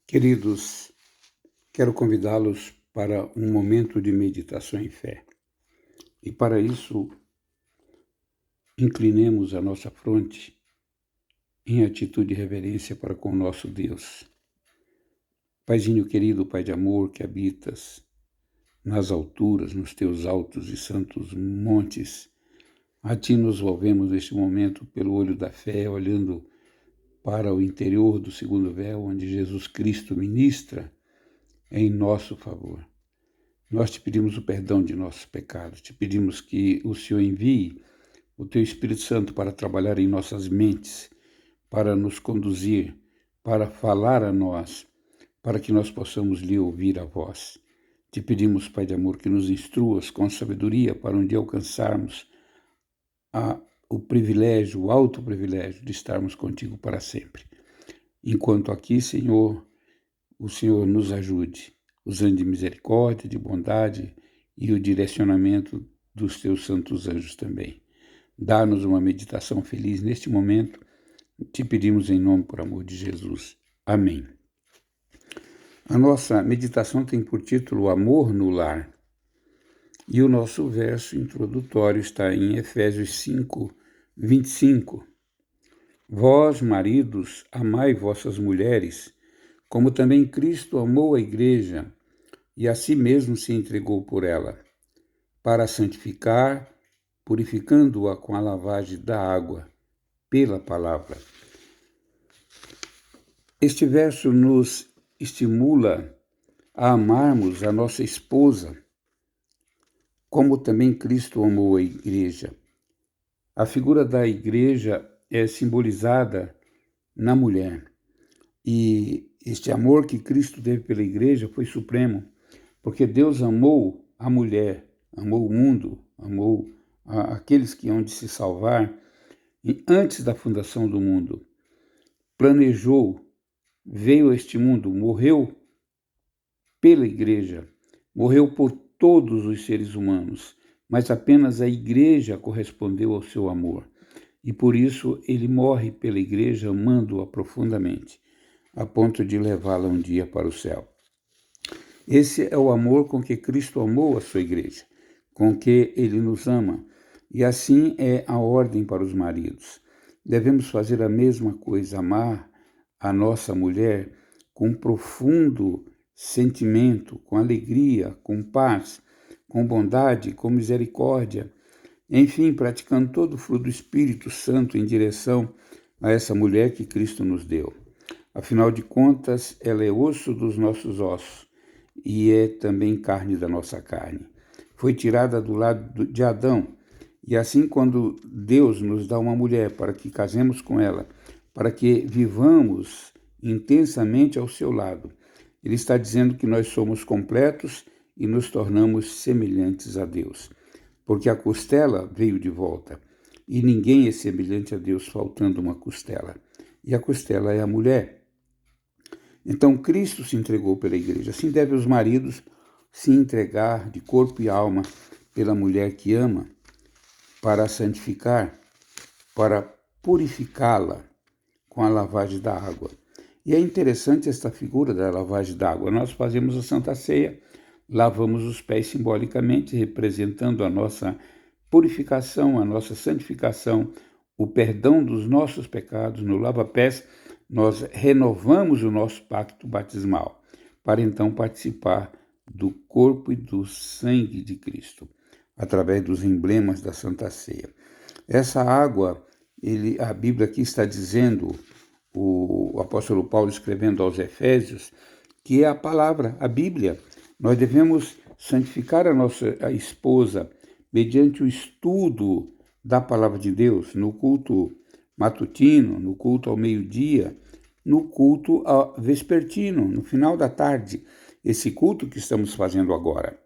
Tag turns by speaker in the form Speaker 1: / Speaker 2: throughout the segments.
Speaker 1: Queridos, quero convidá-los para um momento de meditação em fé. E para isso, inclinemos a nossa fronte em atitude de reverência para com o nosso Deus. Paizinho querido, Pai de amor que habitas nas alturas, nos teus altos e santos montes, a Ti nos volvemos neste momento pelo olho da fé, olhando para o interior do segundo véu, onde Jesus Cristo ministra em nosso favor. Nós te pedimos o perdão de nossos pecados, te pedimos que o Senhor envie o Teu Espírito Santo para trabalhar em nossas mentes, para nos conduzir, para falar a nós, para que nós possamos lhe ouvir a voz. Te pedimos, Pai de amor, que nos instruas com sabedoria para um dia alcançarmos o privilégio, o alto privilégio de estarmos contigo para sempre. Enquanto aqui, Senhor, o Senhor nos ajude, usando de misericórdia, de bondade e o direcionamento dos teus santos anjos também. Dá-nos uma meditação feliz neste momento, te pedimos em nome por amor de Jesus. Amém. A nossa meditação tem por título Amor no Lar. E o nosso verso introdutório está em Efésios 5, 25. Vós, maridos, amai vossas mulheres, como também Cristo amou a igreja e a si mesmo se entregou por ela, para santificar, purificando-a com a lavagem da água, pela palavra. Este verso nos estimula a amarmos a nossa esposa, como também Cristo amou a igreja. A figura da igreja é simbolizada na mulher. E este amor que Cristo teve pela igreja foi supremo, porque Deus amou a mulher, amou o mundo, amou aqueles que hão de se salvar, e antes da fundação do mundo. Planejou, veio a este mundo, morreu pela igreja, morreu por todos os seres humanos, mas apenas a igreja correspondeu ao seu amor. E por isso ele morre pela igreja, amando-a profundamente, a ponto de levá-la um dia para o céu. Esse é o amor com que Cristo amou a sua igreja, com que ele nos ama. E assim é a ordem para os maridos. Devemos fazer a mesma coisa, amar a nossa mulher com profundo sentimento, com alegria, com paz, com bondade, com misericórdia, enfim, praticando todo o fruto do Espírito Santo em direção a essa mulher que Cristo nos deu. Afinal de contas, ela é osso dos nossos ossos e é também carne da nossa carne. Foi tirada do lado de Adão, e assim quando Deus nos dá uma mulher para que casemos com ela, para que vivamos intensamente ao seu lado, Ele está dizendo que nós somos completos e nos tornamos semelhantes a Deus. Porque a costela veio de volta, e ninguém é semelhante a Deus faltando uma costela. E a costela é a mulher. Então Cristo se entregou pela igreja. Assim devem os maridos se entregar de corpo e alma pela mulher que ama, para a santificar, para purificá-la com a lavagem da água. E é interessante esta figura da lavagem da água. Nós fazemos a Santa Ceia, lavamos os pés simbolicamente, representando a nossa purificação, a nossa santificação, o perdão dos nossos pecados. No lava-pés, nós renovamos o nosso pacto batismal, para então participar do corpo e do sangue de Cristo, através dos emblemas da Santa Ceia. Essa água, a Bíblia aqui está dizendo, o apóstolo Paulo escrevendo aos Efésios, que é a palavra, a Bíblia. Nós devemos santificar a nossa esposa mediante o estudo da palavra de Deus, no culto matutino, no culto ao meio-dia, no culto vespertino, no final da tarde, esse culto que estamos fazendo agora.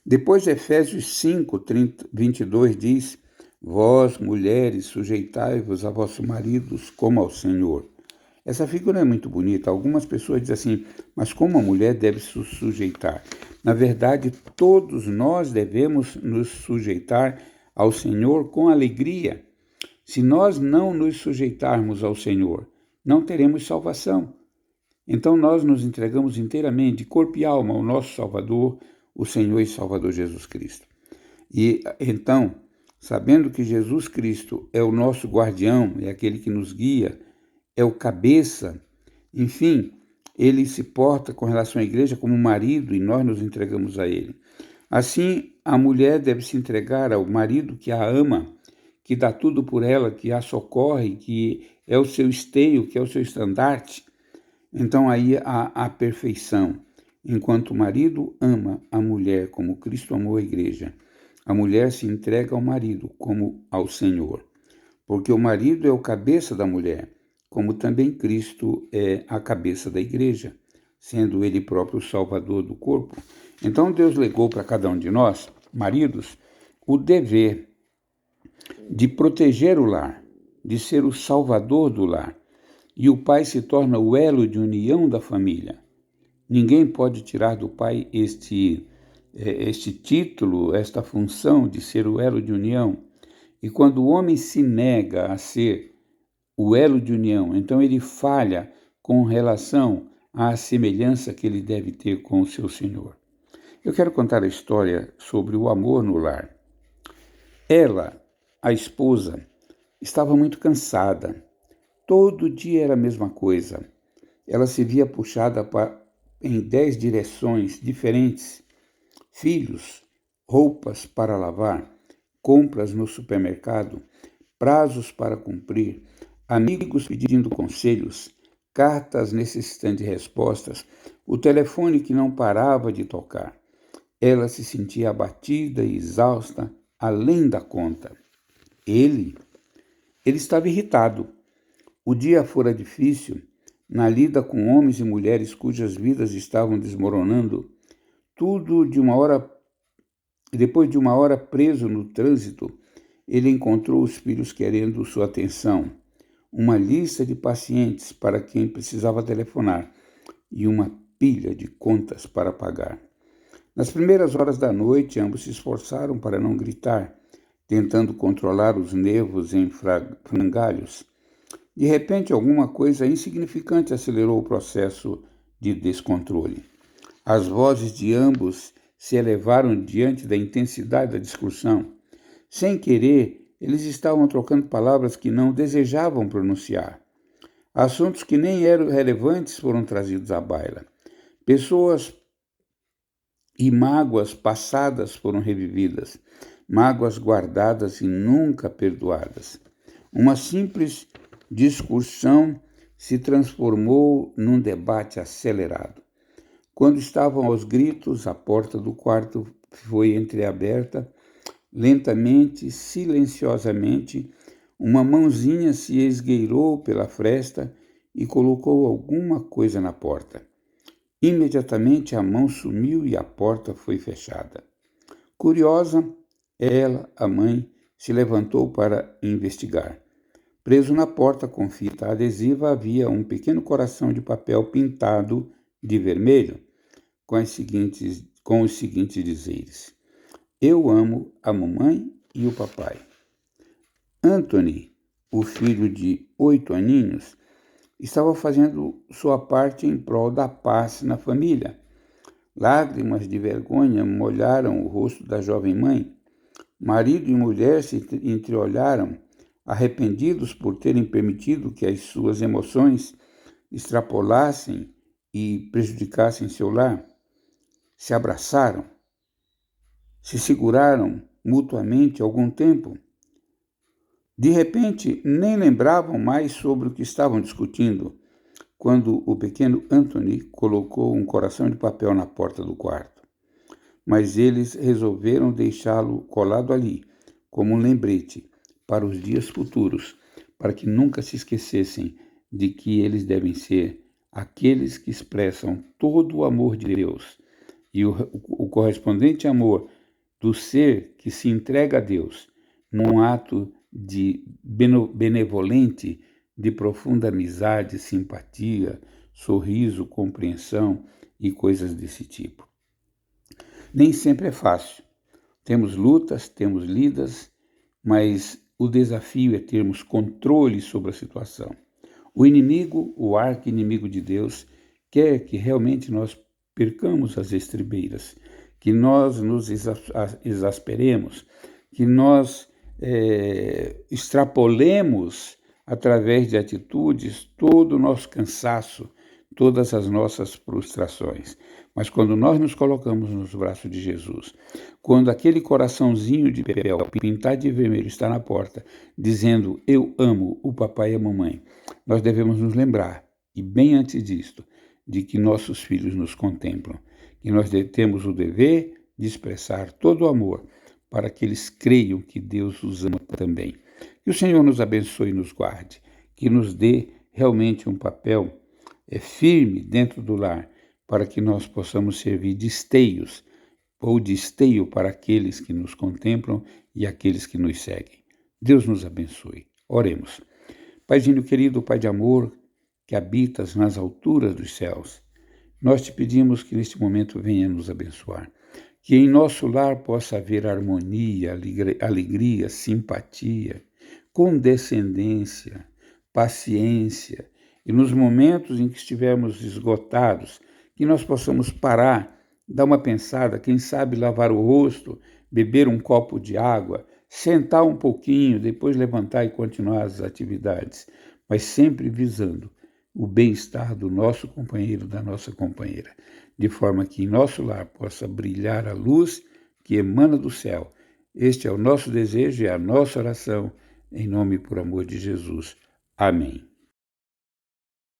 Speaker 1: Depois de Efésios 5, 22 diz: Vós, mulheres, sujeitai-vos a vossos maridos como ao Senhor. Essa figura é muito bonita. Algumas pessoas dizem assim, mas como a mulher deve se sujeitar? Na verdade, todos nós devemos nos sujeitar ao Senhor com alegria. Se nós não nos sujeitarmos ao Senhor, não teremos salvação. Então nós nos entregamos inteiramente, de corpo e alma, ao nosso Salvador, o Senhor e Salvador Jesus Cristo. E então, sabendo que Jesus Cristo é o nosso guardião, é aquele que nos guia, é o cabeça, enfim, ele se porta com relação à igreja como marido e nós nos entregamos a ele. Assim, a mulher deve se entregar ao marido que a ama, que dá tudo por ela, que a socorre, que é o seu esteio, que é o seu estandarte. Então aí há a perfeição. Enquanto o marido ama a mulher como Cristo amou a igreja, a mulher se entrega ao marido como ao Senhor. Porque o marido é o cabeça da mulher, como também Cristo é a cabeça da igreja, sendo ele próprio o salvador do corpo. Então Deus legou para cada um de nós, maridos, o dever de proteger o lar, de ser o salvador do lar. E o pai se torna o elo de união da família. Ninguém pode tirar do pai este título, esta função de ser o elo de união. E quando o homem se nega a ser o elo de união, então ele falha com relação à semelhança que ele deve ter com o seu Senhor. Eu quero contar a história sobre o amor no lar. Ela, a esposa, estava muito cansada. Todo dia era a mesma coisa. Ela se via puxada em 10 direções diferentes. Filhos, roupas para lavar, compras no supermercado, prazos para cumprir, amigos pedindo conselhos, cartas necessitando de respostas, o telefone que não parava de tocar. Ela se sentia abatida e exausta, além da conta. Ele estava irritado. O dia fora difícil, na lida com homens e mulheres cujas vidas estavam desmoronando, depois de uma hora preso no trânsito, ele encontrou os filhos querendo sua atenção, uma lista de pacientes para quem precisava telefonar e uma pilha de contas para pagar. Nas primeiras horas da noite, ambos se esforçaram para não gritar, tentando controlar os nervos em frangalhos. De repente, alguma coisa insignificante acelerou o processo de descontrole. As vozes de ambos se elevaram diante da intensidade da discussão. Sem querer, eles estavam trocando palavras que não desejavam pronunciar. Assuntos que nem eram relevantes foram trazidos à baila. Pessoas e mágoas passadas foram revividas, mágoas guardadas e nunca perdoadas. Uma simples discussão se transformou num debate acelerado. Quando estavam aos gritos, a porta do quarto foi entreaberta. Lentamente, silenciosamente, uma mãozinha se esgueirou pela fresta e colocou alguma coisa na porta. Imediatamente a mão sumiu e a porta foi fechada. Curiosa, ela, a mãe, se levantou para investigar. Preso na porta com fita adesiva havia um pequeno coração de papel pintado de vermelho, com os seguintes dizeres: Eu amo a mamãe e o papai. Anthony, o filho de 8 aninhos, estava fazendo sua parte em prol da paz na família. Lágrimas de vergonha molharam o rosto da jovem mãe. Marido e mulher se entreolharam, arrependidos por terem permitido que as suas emoções extrapolassem e prejudicassem seu lar. Se abraçaram, se seguraram mutuamente algum tempo. De repente, nem lembravam mais sobre o que estavam discutindo, quando o pequeno Anthony colocou um coração de papel na porta do quarto. Mas eles resolveram deixá-lo colado ali, como um lembrete para os dias futuros, para que nunca se esquecessem de que eles devem ser aqueles que expressam todo o amor de Deus e o correspondente amor do ser que se entrega a Deus num ato de benevolente, de profunda amizade, simpatia, sorriso, compreensão e coisas desse tipo. Nem sempre é fácil. Temos lutas, temos lidas, mas o desafio é termos controle sobre a situação. O inimigo, o arqui-inimigo de Deus, quer que realmente nós percamos as estribeiras, que nós nos exasperemos, que nós extrapolemos através de atitudes todo o nosso cansaço, todas as nossas frustrações. Mas quando nós nos colocamos nos braços de Jesus, quando aquele coraçãozinho de papel pintado de vermelho está na porta, dizendo, eu amo o papai e a mamãe, nós devemos nos lembrar, e bem antes disto, de que nossos filhos nos contemplam, que nós temos o dever de expressar todo o amor para que eles creiam que Deus os ama também. Que o Senhor nos abençoe e nos guarde, que nos dê realmente um papel firme dentro do lar, para que nós possamos servir de esteios, ou de esteio para aqueles que nos contemplam e aqueles que nos seguem. Deus nos abençoe. Oremos. Paizinho querido, Pai de amor, que habitas nas alturas dos céus, nós te pedimos que neste momento venha nos abençoar, que em nosso lar possa haver harmonia, alegria, simpatia, condescendência, paciência, e nos momentos em que estivermos esgotados, que nós possamos parar, dar uma pensada, quem sabe lavar o rosto, beber um copo de água, sentar um pouquinho, depois levantar e continuar as atividades, mas sempre visando o bem-estar do nosso companheiro, da nossa companheira, de forma que em nosso lar possa brilhar a luz que emana do céu. Este é o nosso desejo e a nossa oração, em nome e por amor de Jesus. Amém.